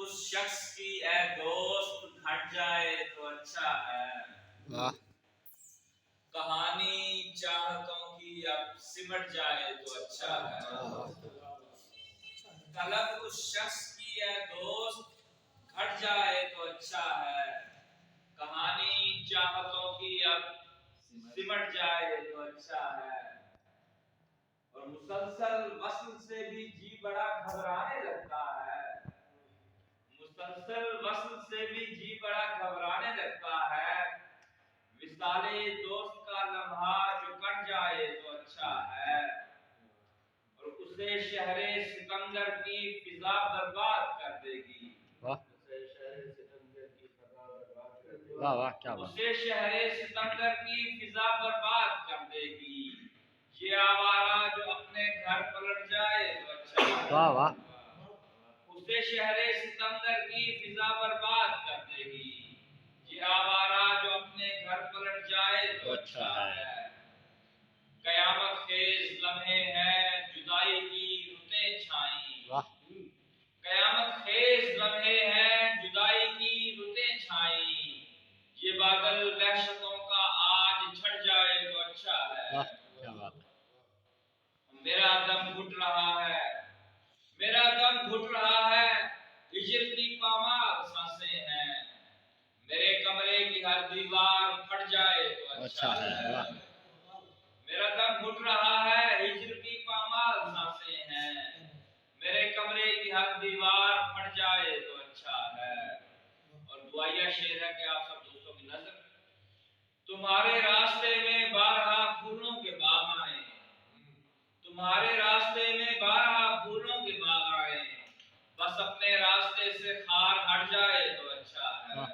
اس شخص کی اے دوست گھٹ جائے تو اچھا ہے، واہ کہانی چاہتوں کی اب سمٹ جائے تو اچھا ہے، طلب اس شخص کی اے دوست گھٹ جائے تو اچھا ہے، کہانی چاہتوں کی اب سمٹ جائے تو اچھا ہے، اور مسلسل وصل سے بھی جی بڑا گھبرانے لگتا ہے، مسلسل وصل سے بھی جی بڑا گھبرانے لگتا ہے، وصال دوست کا لمحہ جو کٹ جائے تو اچھا ہے، اور اسے شہر سکندر کی فضا برباد کر دے گی، واہ واہ واہ کیا بات اسے شہر سکندر کی فضا برباد کر دے گی، یہ آوارہ جو اپنے گھر پلٹ جائے تو اچھا ہے، واہ واہ اسے شہر سکندر کی فضا برباد کر دے گی، یہ آوارہ جو اپنے گھر پلٹ جائے تو اچھا ہے، قیامت خیز لمحے ہیں جدائی کی رتیں چھائیں، واہ قیامت خیز لمحے ہیں جدائی کی رتیں چھائیں، یہ بادل وحشتوں کا آج چھٹ جائے تو اچھا ہے، واہ کیا بات ہے میرا دم گھٹ رہا ہے، میرا دم گھٹ رہا ہے، ہجر کی پامال سانسیں ہیں، میرے کمرے کی ہر دیوار پھٹ جائے تو اچھا ہے، واہ میرا دم گھٹ رہا ہے، ہجر کی پامال سانسیں ہیں، میرے کمرے کی ہر دیوار پھٹ جائے تو اچھا ہے، اور دعائیہ شعر ہے کہ آپ سب دوستوں کی نظر تمہارے راستے میں بارہا پھولوں کے باغ آئے، تمہارے راستے میں بارہا پھولوں کے باغ آئے، بس اپنے راستے سے خار ہٹ جائے تو اچھا ہے،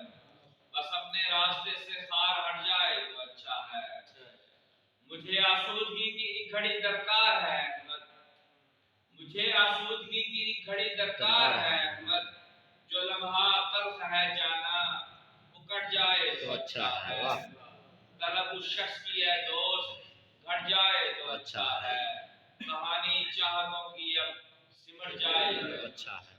بس اپنے راستے سے خار ہٹ جائے تو اچھا ہے، مجھے آسودگی کی ایک گھڑی درکار ہے احمد، مجھے آسودگی کی ایک گھڑی درکار ہے احمد، جو لمحہ تلخ ہے جانا وہ کٹ جائے تو اچھا ہے، طلب اس شخص کی ہے دوست گھٹ جائے تو اچھا ہے، کہانی چاہتوں کی اب سمٹ جائے تو اچھا ہے